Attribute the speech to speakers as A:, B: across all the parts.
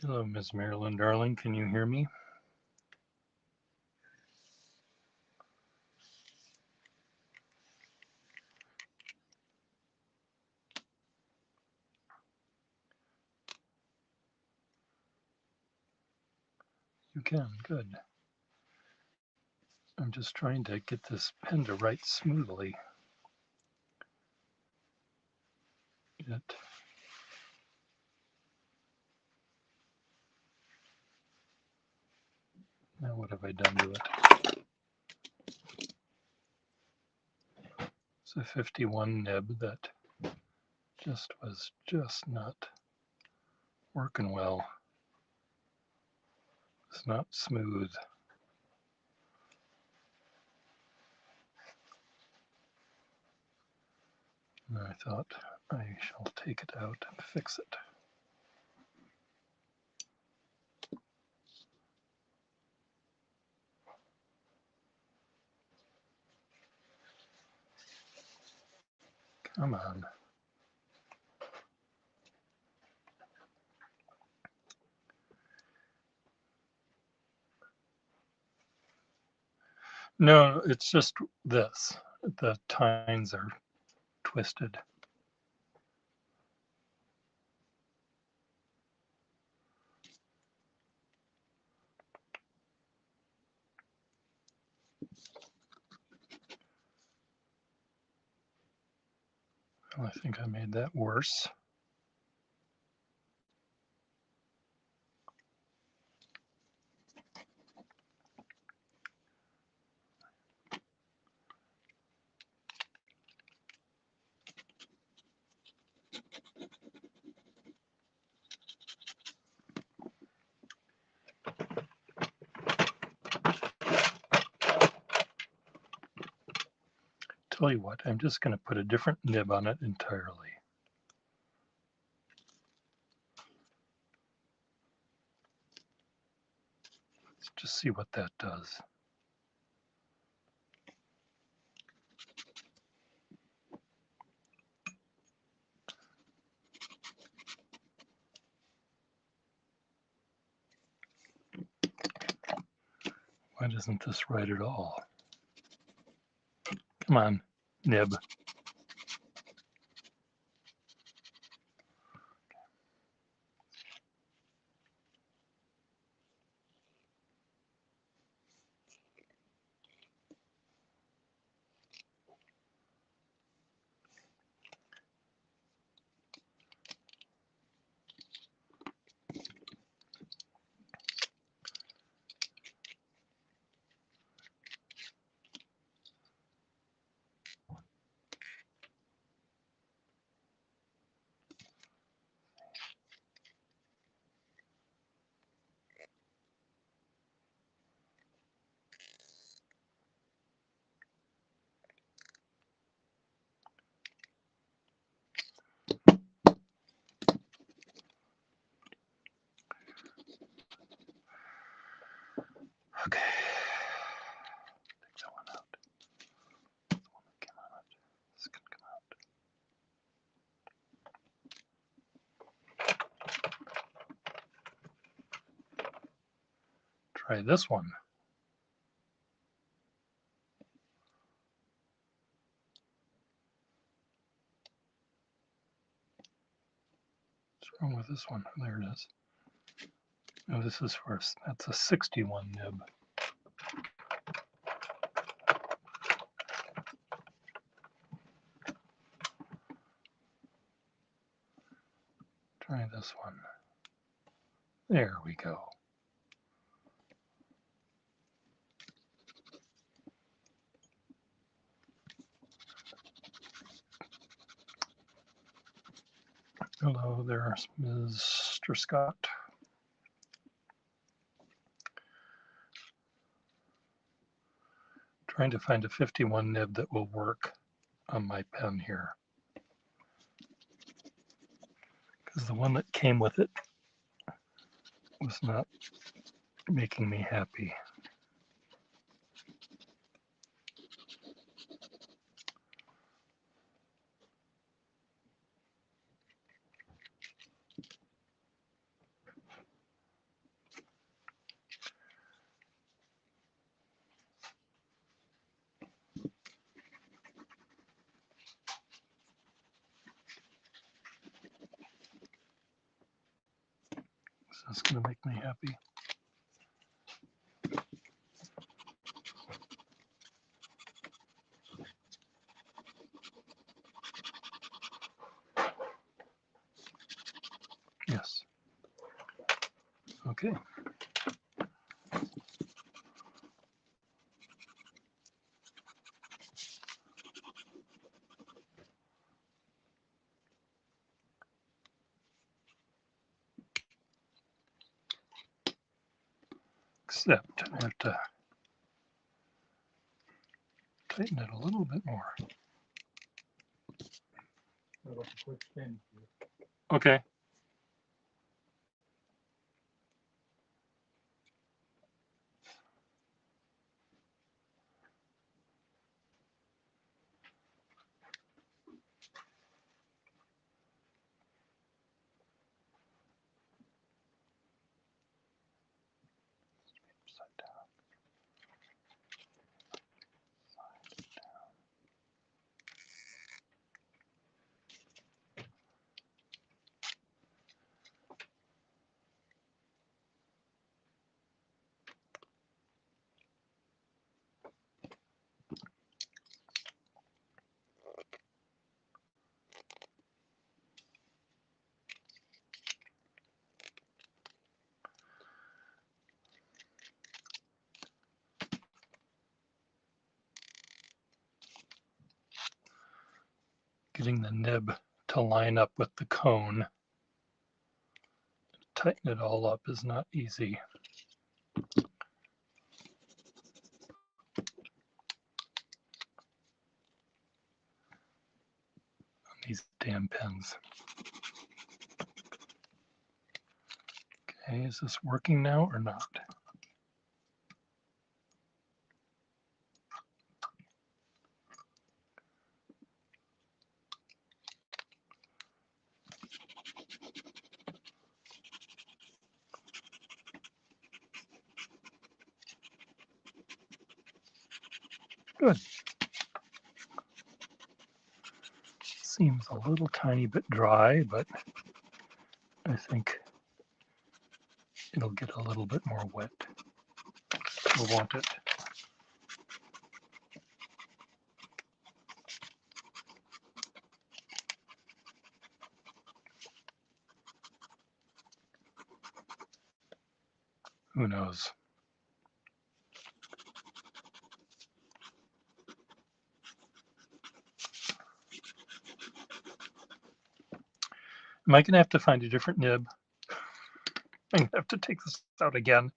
A: Hello, Ms. Marilyn, darling. Can you hear me? You can. Good. I'm just trying to get this pen to write smoothly. Yet. Now what have I done to it? It's a 51 nib that was just not working well. It's not smooth. And I thought I shall take it out and fix it. Come on. No, it's just this. The tines are twisted. Well, I think I made that worse. Tell you what, I'm just going to put a different nib on it entirely. Let's just see what that does. Why doesn't this write at all? Come on, nib. Okay. Take that one out. The one that came out. This can come out. Try this one. What's wrong with this one? There it is. No, this is worse. That's a 61 nib. Try this one. There we go. Hello there, Mr. Scott. Trying to find a 51 nib that will work on my pen here. Because the one that came with it was not making me happy. That's going to make me happy. Yes. Okay. Except I have to tighten it a little bit more. Okay. Getting the nib to line up with the cone. Tighten it all up is not easy. These damn pens. Okay, is this working now or not? Good. Seems a little tiny bit dry, but I think it'll get a little bit more wet. We'll want it. Who knows? Am I going to have to find a different nib? I'm going to have to take this out again.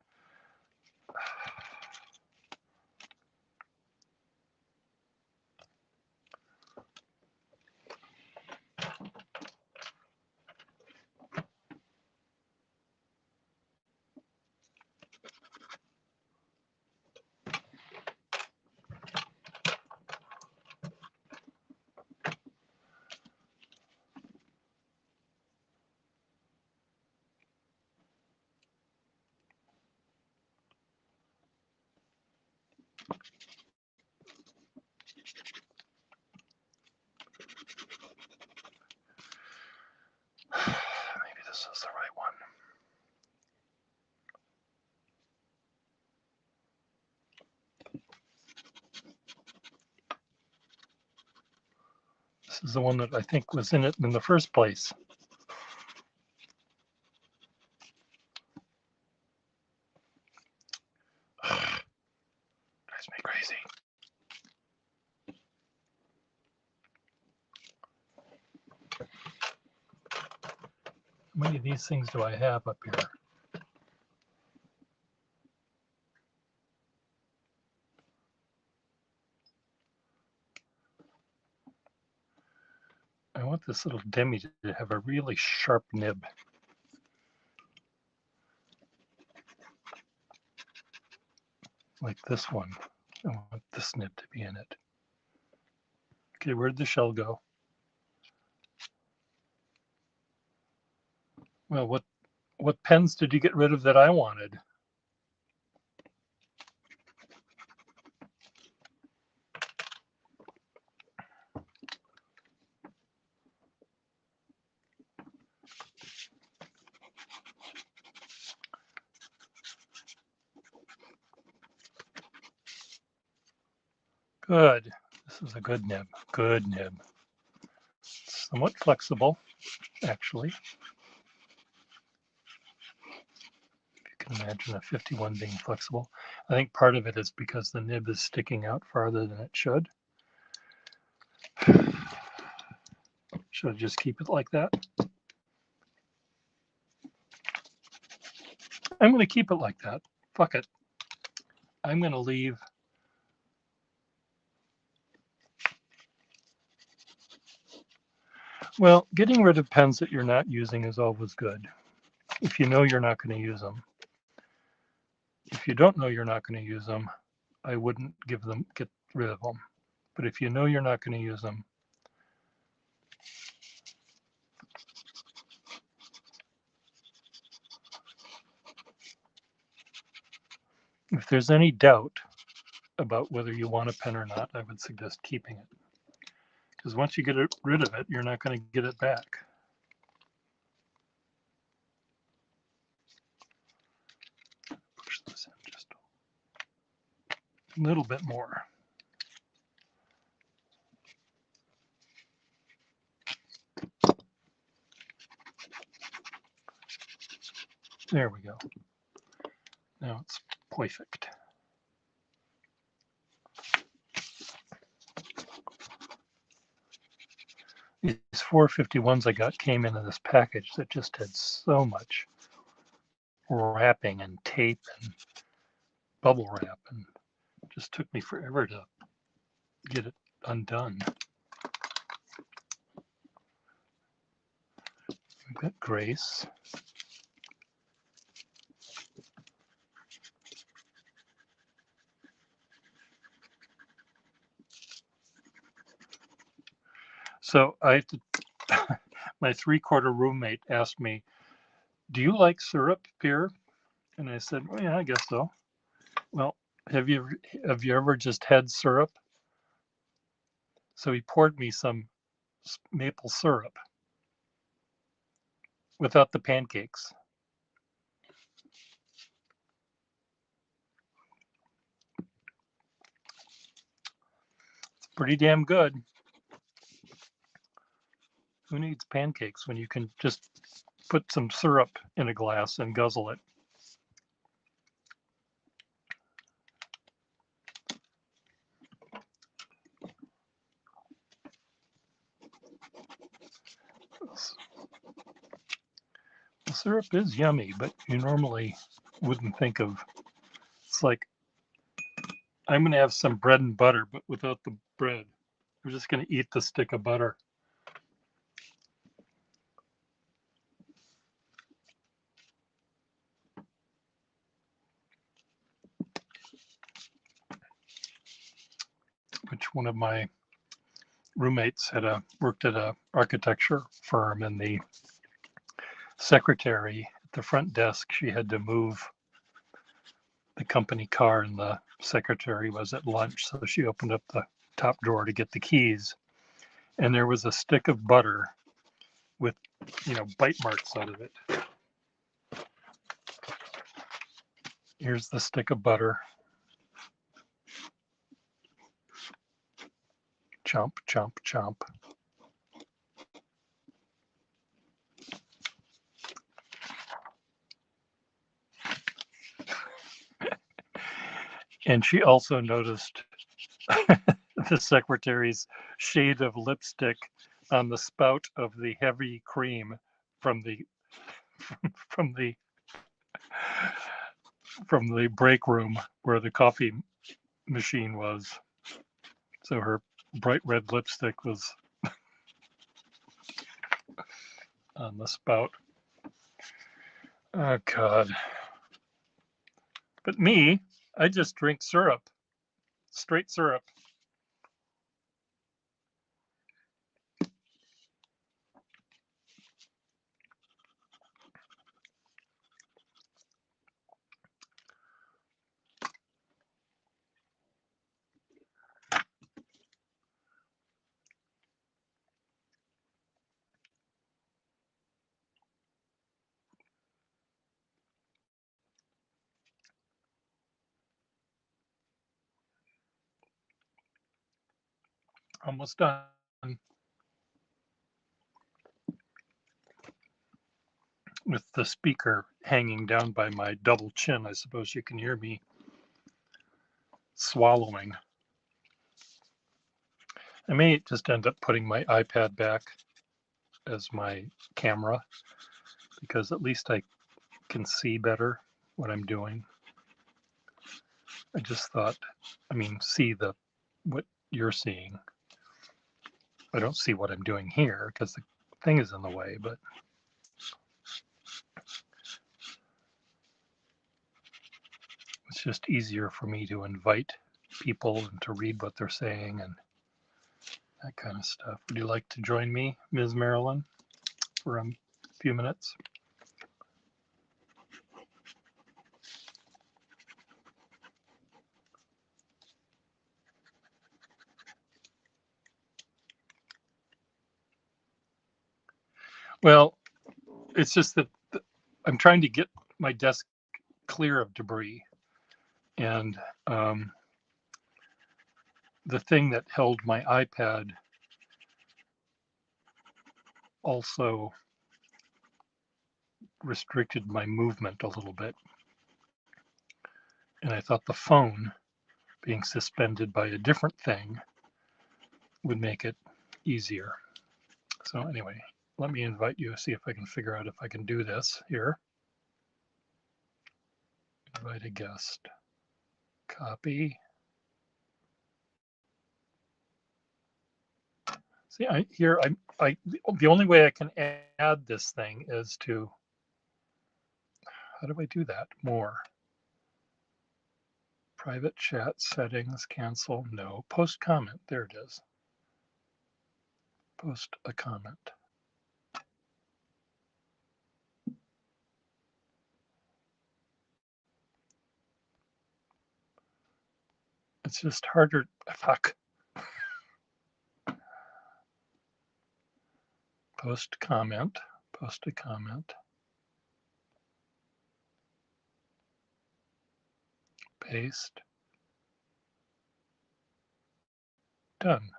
A: Maybe this is the right one. This is the one that I think was in it in the first place. Drives me crazy. How many of these things do I have up here? I want this little Demi to have a really sharp nib. Like this one. I want this nib to be in it. Okay, where'd the shell go? Well, what pens did you get rid of that I wanted? Good. This is a good nib. Good nib. Somewhat flexible, actually. You can imagine a 51 being flexible. I think part of it is because the nib is sticking out farther than it should. Should I just keep it like that? I'm going to keep it like that. Fuck it. I'm going to leave. Well, getting rid of pens that you're not using is always good. If you know you're not going to use them. If you don't know you're not going to use them, I wouldn't get rid of them. But if you know you're not going to use them, if there's any doubt about whether you want a pen or not, I would suggest keeping it. Because once you get rid of it, you're not going to get it back. Push this in just a little bit more. There we go. Now it's perfect. These 451s I got came in this package that just had so much wrapping and tape and bubble wrap, and it just took me forever to get it undone. We've got Grace. So I had to, my 3/4 roommate asked me, "Do you like syrup, Pierre?" And I said, "Well, yeah, I guess so." Well, have you ever just had syrup? So he poured me some maple syrup without the pancakes. It's pretty damn good. Who needs pancakes when you can just put some syrup in a glass and guzzle it? The syrup is yummy, but you normally wouldn't think of. It's like, I'm going to have some bread and butter, but without the bread. I'm just going to eat the stick of butter. Which one of my roommates worked at a architecture firm, and the secretary at the front desk, she had to move the company car, and the secretary was at lunch, so she opened up the top drawer to get the keys, and there was a stick of butter with, bite marks out of it. Here's the stick of butter. Chomp, chomp, chomp. And she also noticed the secretary's shade of lipstick on the spout of the heavy cream from the from the from the break room where the coffee machine was. So her bright red lipstick was on the spout. Oh God. But me, I just drink syrup. Straight syrup. Almost done. With the speaker hanging down by my double chin, I suppose you can hear me swallowing. I may just end up putting my iPad back as my camera because at least I can see better what I'm doing. I just thought, see what you're seeing. I don't see what I'm doing here because the thing is in the way, but it's just easier for me to invite people and to read what they're saying and that kind of stuff. Would you like to join me, Ms. Marilyn, for a few minutes? Well, it's just that I'm trying to get my desk clear of debris. And the thing that held my iPad also restricted my movement a little bit. And I thought the phone being suspended by a different thing would make it easier. So anyway, let me invite you, see if I can figure out if I can do this here. Invite a guest. Copy. See, the only way I can add this thing is to, how do I do that? More. Private chat settings, cancel, no. Post comment, there it is. Post a comment. It's just harder, fuck. Post comment, post a comment. Paste. Done.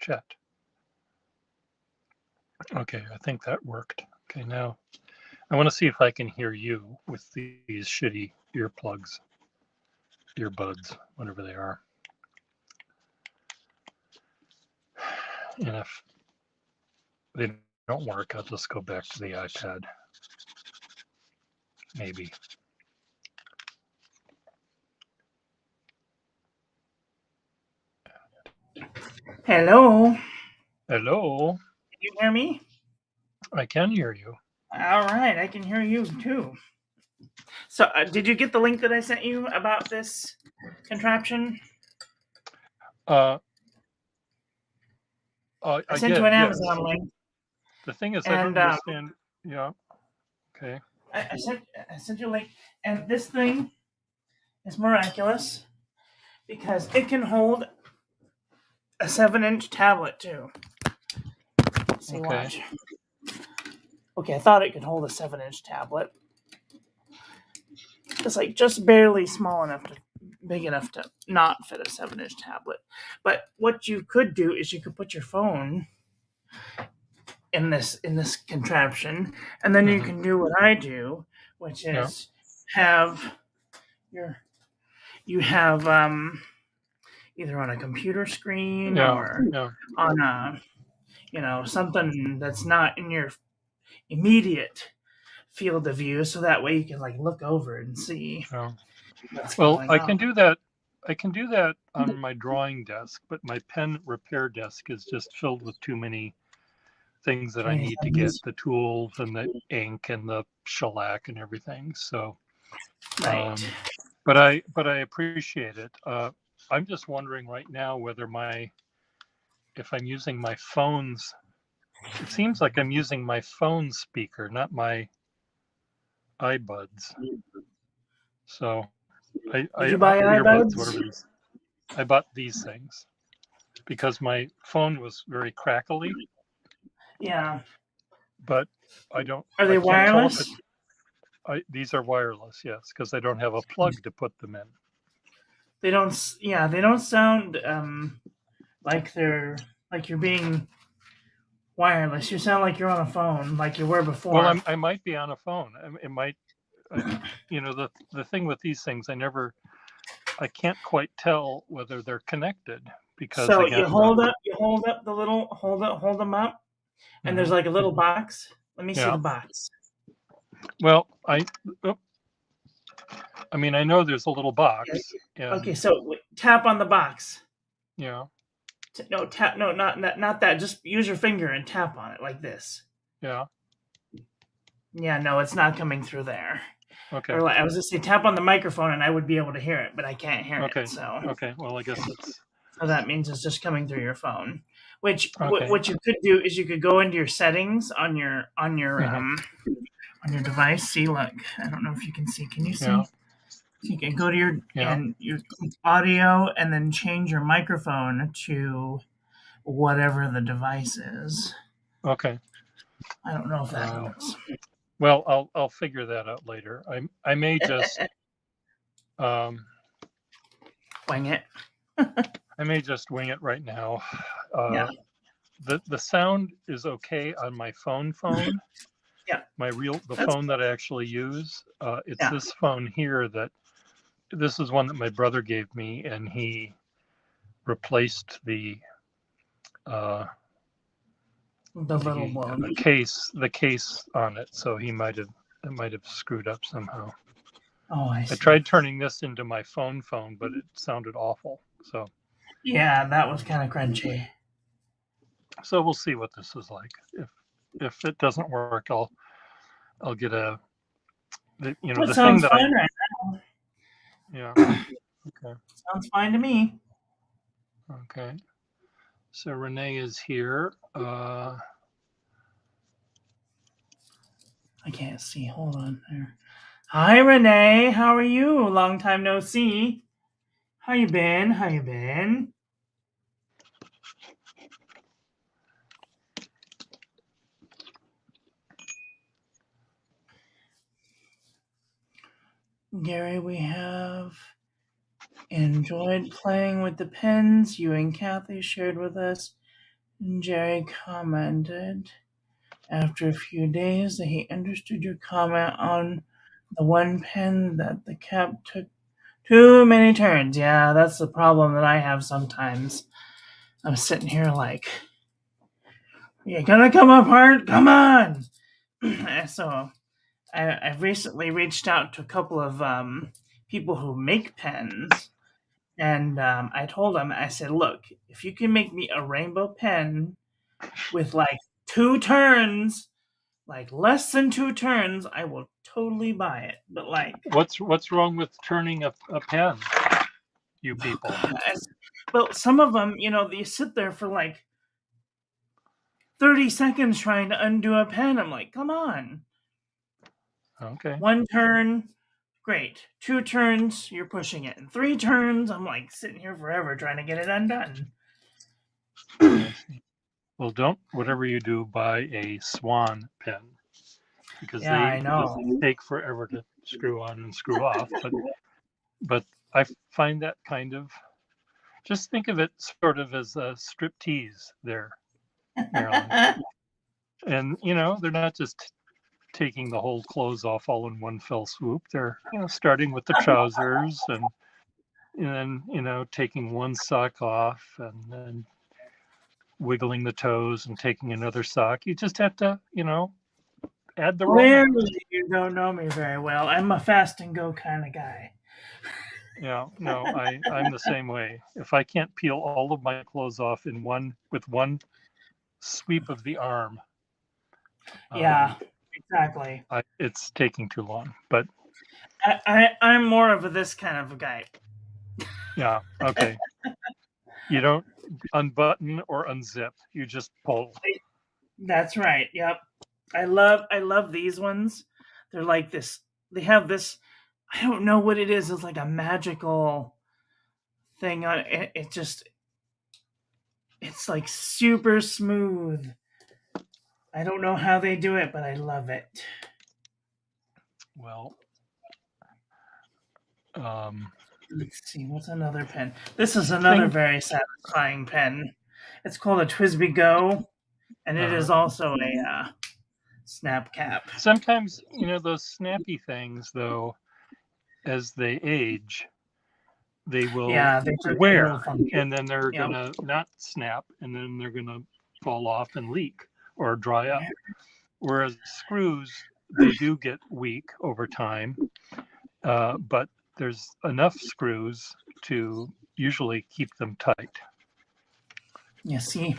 A: Chat. Okay, I think that worked. Okay, now I want to see if I can hear you with these shitty earbuds, whatever they are. And if they don't work, I'll just go back to the iPad. Maybe.
B: Hello.
A: Hello.
B: Can you hear me?
A: I can hear you.
B: All right, I can hear you too. So, did you get the link that I sent you about this contraption?
A: I
B: sent
A: did,
B: you an
A: yes.
B: Amazon link.
A: The thing is, I don't understand. Yeah. Okay.
B: I sent you a link, and this thing is miraculous because it can hold a 7-inch tablet too. See,
A: okay.
B: watch. Okay, I thought it could hold a 7-inch tablet. It's like just barely big enough to not fit a 7-inch tablet. But what you could do is you could put your phone in this contraption, and then you can do what I do, which is have either on a computer screen or on a something that's not in your immediate field of view, so that way you can like look over and see.
A: Well, I can do that. I can do that on my drawing desk, but my pen repair desk is just filled with too many things that I need to get, the tools and the ink and the shellac and everything. So, but I appreciate it. I'm just wondering right now whether if I'm using my phone's, it seems like I'm using my phone speaker, not my iBuds. So
B: Did you buy iBuds?
A: Whatever it is. I bought these things because my phone was very crackly.
B: Yeah.
A: But I don't.
B: Are they wireless?
A: These are wireless, yes, because I don't have a plug to put them in.
B: They don't. Yeah, they don't sound like you're being wireless. You sound like you're on a phone, like you were before.
A: Well, I might be on a phone. It might, the thing with these things, I can't quite tell whether they're connected because
B: So
A: again,
B: hold up hold them up, and there's
A: mhm.
B: like a little box. Let me see
A: Yeah.
B: the box.
A: Well, I know there's a little box,
B: Okay,
A: and
B: so tap on the box.
A: yeah,
B: No, tap. No, not that. Just use your finger and tap on it like this.
A: yeah,
B: Yeah, no, it's not coming through there.
A: okay,
B: Or like, I was just say tap on the microphone and I would be able to hear it, but I can't hear
A: okay,
B: it. So
A: okay. Well, I guess it's
B: that means it's just coming through your phone. Which
A: okay.
B: what you could do is you could go into your settings on your
A: Mhm.
B: on your device. See, look, I don't know if you can see. Can you see?
A: Yeah,
B: You can go to your
A: yeah,
B: audio and then change your microphone to whatever the device is.
A: okay.
B: I don't know if that
A: Um,
B: helps.
A: well, I'll figure that out later. I may just um,
B: Wing it.
A: I may just wing it right now.
B: Yeah.
A: The sound is okay on my phone.
B: Yeah.
A: The
B: That's
A: phone that I actually use. It's
B: yeah.
A: this phone here this is one that my brother gave me, and he replaced uh,
B: The little one.
A: the case on it. So it might have screwed up somehow.
B: Oh, I
A: I
B: see.
A: tried turning this into my phone, but it sounded awful.
B: Yeah, that was kind of crunchy.
A: So we'll see what this is like. If it doesn't work, I'll get the
B: It
A: thing
B: sounds
A: that
B: fine right
A: yeah. Okay.
B: Sounds fine to me.
A: Okay. So Renee is here.
B: I can't see. Hold on there. Hi, Renee. How are you? Long time no see. How you been? How you been? Gary, we have enjoyed playing with the pens you and Kathy shared with us. Jerry commented after a few days that he understood your comment on the one pen that the cap took too many turns. Yeah, that's the problem that I have sometimes. I'm sitting here like, you're gonna come apart? Come on! So I've recently reached out to a couple of people who make pens, and I told them, I said, look, if you can make me a rainbow pen with like 2 turns, like less than 2 turns, I will totally buy it. But like,
A: what's wrong with turning a pen, you people?
B: but some of them, you sit there for like 30 seconds trying to undo a pen. I'm like, come on.
A: Okay.
B: 1 turn, great. 2 turns, you're pushing it. And 3 turns, I'm like sitting here forever trying to get it undone.
A: I see. Well, don't whatever you do buy a Swan pen because
B: Yeah, I know.
A: they take forever to screw on and screw off. But I find that kind of just think of it sort of as a strip tease there, Marilyn. And they're not just taking the whole clothes off all in one fell swoop. They're starting with the trousers and then taking one sock off and then wiggling the toes and taking another sock. You just have to add the romance.
B: Clearly, you don't know me very well. I'm a fast and go kind of guy.
A: Yeah, no, I'm the same way. If I can't peel all of my clothes off with one sweep of the arm,
B: Yeah, exactly.
A: it's taking too long. But
B: I'm more of this kind of a guy.
A: yeah, okay. You don't unbutton or unzip. You just pull.
B: That's right. Yep. I love these ones. They're like this. They have this. I don't know what it is. It's like a magical thing on it. It's like super smooth. I don't know how they do it, but I love it.
A: Well,
B: Let's see, what's another pen? This is another
A: Thing,
B: very satisfying pen. It's called a TWSBI Go, and it is also a snap cap.
A: sometimes, those snappy things, though, as they age, they will
B: Yeah, they start getting a little
A: wear,
B: funky.
A: and then they're
B: Yep.
A: gonna not snap, and then they're gonna fall off and leak or dry up. Whereas screws, they do get weak over time, but there's enough screws to usually keep them tight.
B: Yeah, see,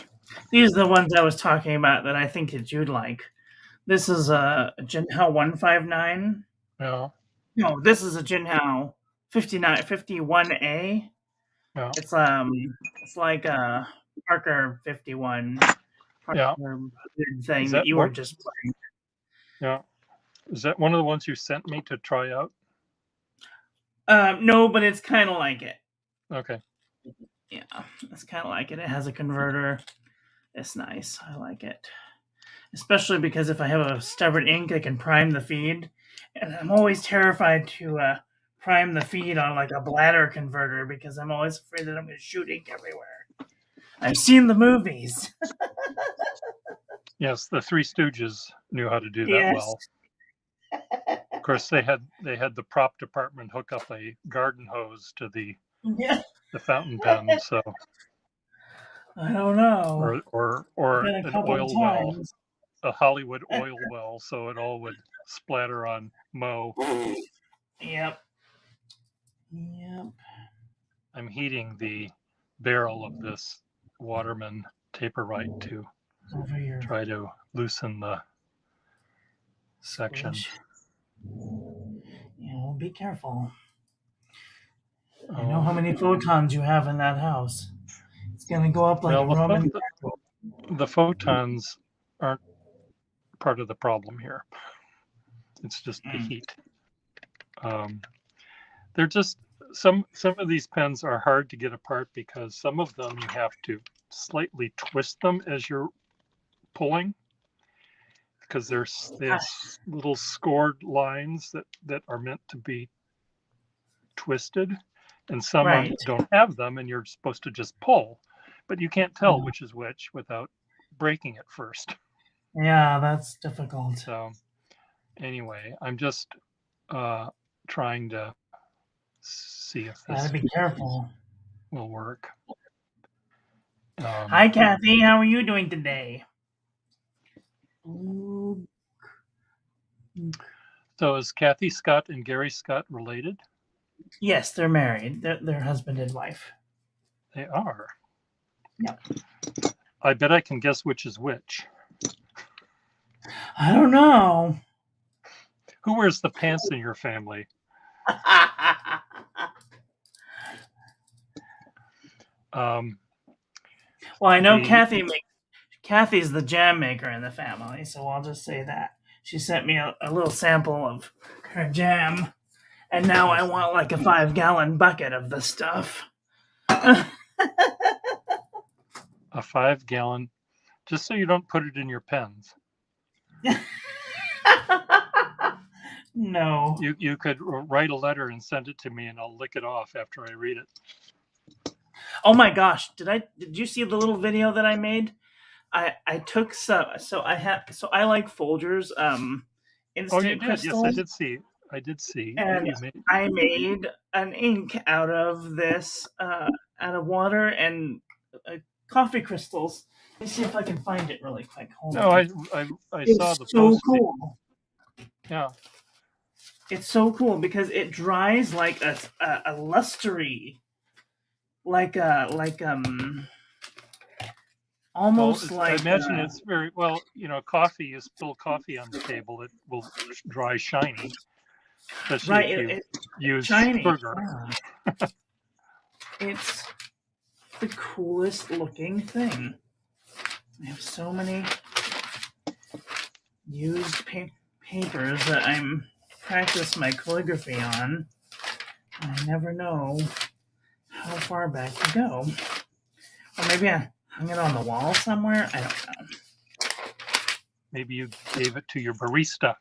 B: these are the ones I was talking about that I think that you'd like. This is a Jinhao 159.
A: Yeah,
B: No, this is a Jinhao 51A.
A: yeah,
B: It's like a Parker 51
A: yeah.
B: Parker thing
A: Is
B: that
A: that
B: you were
A: what?
B: just playing.
A: Yeah. Is that one of the ones you sent me to try out?
B: No, but it's kind of like it.
A: Okay.
B: Yeah, it's kind of like it. It has a converter. It's nice. I like it. Especially because if I have a stubborn ink, I can prime the feed. And I'm always terrified to prime the feed on like a bladder converter because I'm always afraid that I'm going to shoot ink everywhere. I've seen the movies.
A: Yes, the Three Stooges knew how to do that
B: Yes.
A: well. Of course, they had the prop department hook up a garden hose to the
B: Yeah.
A: fountain pen, so
B: I don't know.
A: or
B: Been a
A: an
B: couple
A: oil
B: of
A: well,
B: times.
A: a Hollywood oil well, so it all would splatter on Mo.
B: Yep. Yep.
A: I'm heating the barrel of this Waterman Taperite to
B: Over here.
A: try to loosen the section.
B: Yeah, well, be careful. I know how many photons you have in that house. It's gonna go up like a Roman.
A: The photons aren't part of the problem here. It's just the heat. They're just some of these pens are hard to get apart because some of them you have to slightly twist them as you're pulling, because there's little scored lines that are meant to be twisted, and some don't have them, and you're supposed to just pull, but you can't tell which is which without breaking it first.
B: Yeah, that's difficult.
A: So anyway, I'm just trying to see if this
B: Gotta be careful.
A: will work.
B: Hi, Kathy. How are you doing today?
A: So is Kathy Scott and Gary Scott related?
B: Yes, they're married. They're husband and wife.
A: They are.
B: Yep.
A: I bet I can guess which is which.
B: I don't know.
A: Who wears the pants in your family?
B: Well, I know Kathy's the jam maker in the family, so I'll just say that. She sent me a little sample of her jam, and now I want like a 5-gallon bucket of the stuff.
A: A 5-gallon, just so you don't put it in your pens.
B: No.
A: You could write a letter and send it to me, and I'll lick it off after I read it.
B: Oh my gosh! Did you see the little video that I made? I took some. So I like Folgers. Instant crystals.
A: Yes, I did see.
B: And I made an ink out of this, out of water and coffee crystals. Let me see if I can find it really quick. Hold on.
A: I saw the
B: so
A: post.
B: Cool.
A: Yeah.
B: It's so cool because it dries like a lustery, almost
A: I imagine it's very well. Coffee. You spill coffee on the table, it will dry shiny. Especially if you use sugar.
B: Yeah. It's the coolest looking thing. I have so many used papers that I'm practice my calligraphy on. I never know how far back to go. Or maybe I hung it on the wall somewhere. I don't know.
A: Maybe you gave it to your barista.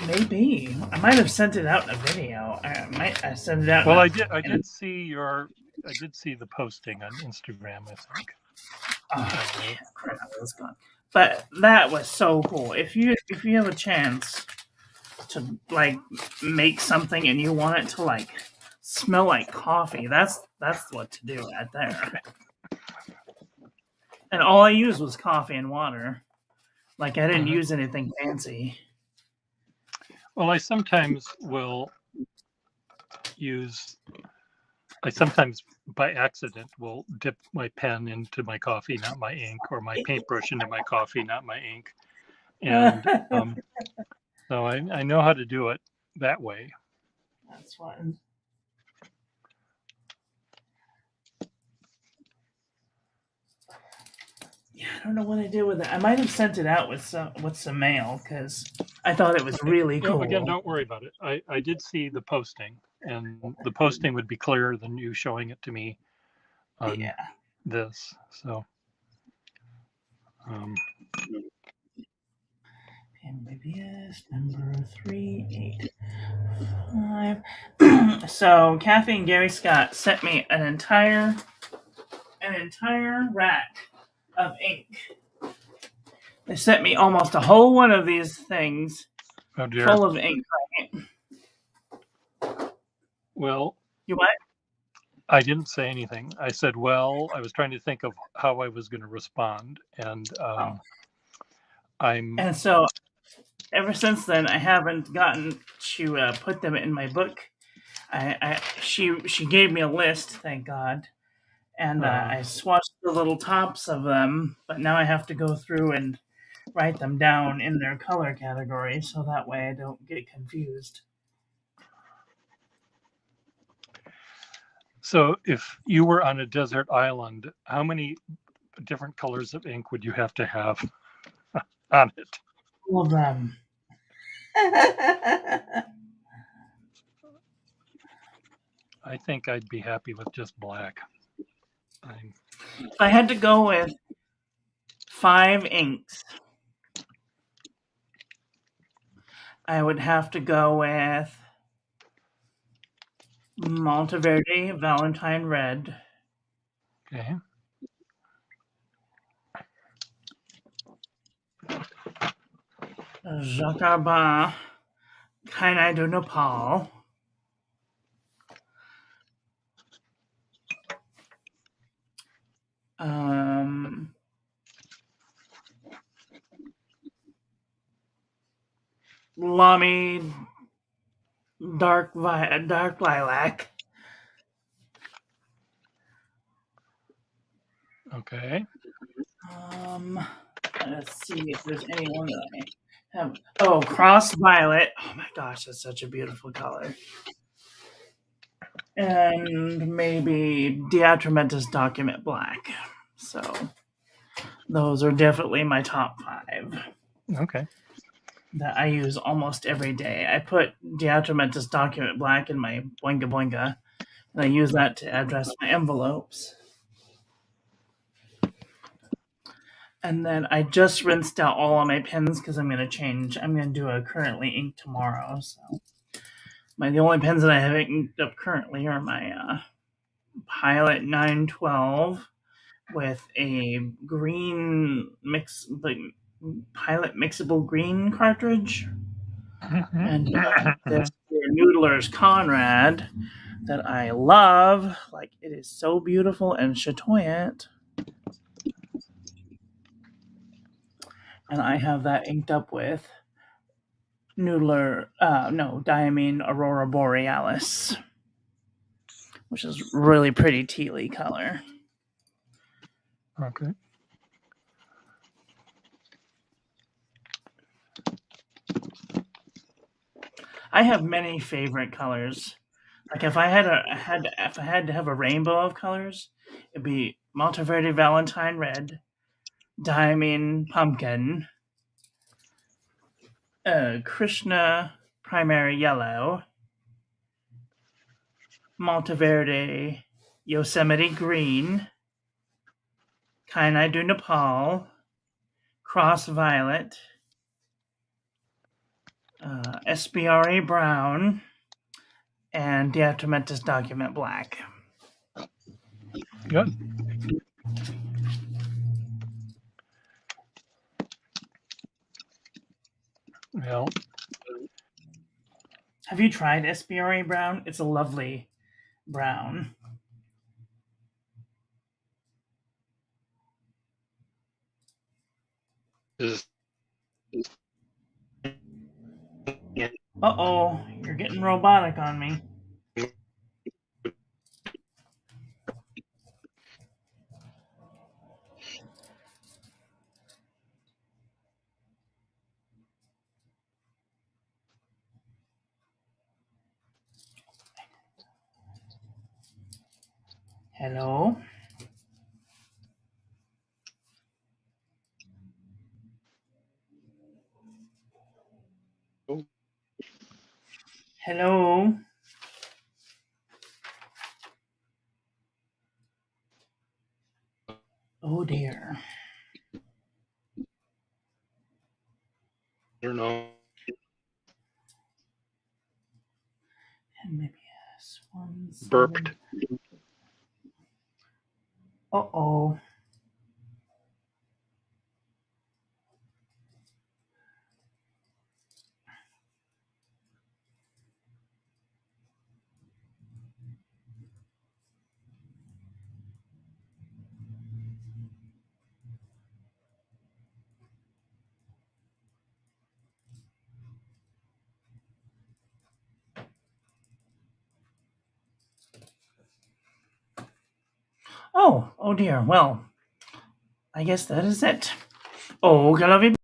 B: Maybe I might have sent it out in a video. I sent it out.
A: Well, I
B: in
A: did see the posting on Instagram, I think.
B: Oh, crap, it was gone. But that was so cool. If you have a chance to like make something and you want it to like smell like coffee, that's what to do right there. And all I used was coffee and water. Like I didn't use anything fancy.
A: Well, I sometimes by accident will dip my pen into my coffee, not my ink, or my paintbrush into my coffee, not my ink. And so I know how to do it that way.
B: That's fun. Yeah, I don't know what I did with it. I might have sent it out with some mail because I thought it was really cool.
A: Again, don't worry about it. I did see the posting, and the posting would be clearer than you showing it to me on this. So,
B: MBBS number 385. So Kathy and Gary Scott sent me an entire rack of ink. They sent me almost a whole one of these things full of ink.
A: Well,
B: you what?
A: I didn't say anything. I said, well, I was trying to think of how I was going to respond, and
B: And so ever since then, I haven't gotten to put them in my book. She gave me a list, thank God, and I swatched the little tops of them. But now I have to go through and write them down in their color category, so that way I don't get confused.
A: So, if you were on a desert island, how many different colors of ink would you have to have on it?
B: All of them.
A: I think I'd be happy with just black.
B: If I had to go with 5 inks, I would have to go with Monteverde Valentine Red.
A: Okay.
B: Jacquardin Kainai de Nepal. Lamy Dark Lilac.
A: Okay.
B: Let's see if there's anyone that I have. Oh, Cross Violet. Oh my gosh, that's such a beautiful color. And maybe Diatramentus Document Black. So those are definitely my top 5.
A: Okay.
B: That I use almost every day. I put Diatramentus Document Black in my Boinga Boinga, and I use that to address my envelopes. And then I just rinsed out all of my pens because I'm going to do a currently ink tomorrow. So the only pens that I have inked up currently are my Pilot 912 with a green Pilot mixable green cartridge. And this Noodler's Conrad that I love. Like, it is so beautiful and chatoyant. And I have that inked up with Diamine Aurora Borealis, which is really pretty tealy color.
A: Okay.
B: I have many favorite colors. Like if I had to have a rainbow of colors, it'd be Monteverde Valentine Red, Diamine Pumpkin, Krishna Primary Yellow, Monteverde Yosemite Green, Kainai du Nepal, Cross Violet, SBRA brown, and Diatomentus document black.
A: Good. Well,
B: Have you tried SBRA brown? It's a lovely brown.
A: is
B: Uh-oh, you're getting robotic on me. Hello? Hello? Oh dear.
A: I don't know.
B: And maybe S1.
A: Burped.
B: Uh-oh. Oh dear. Well, I guess that is it. Oh, I love you.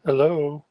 A: Hello.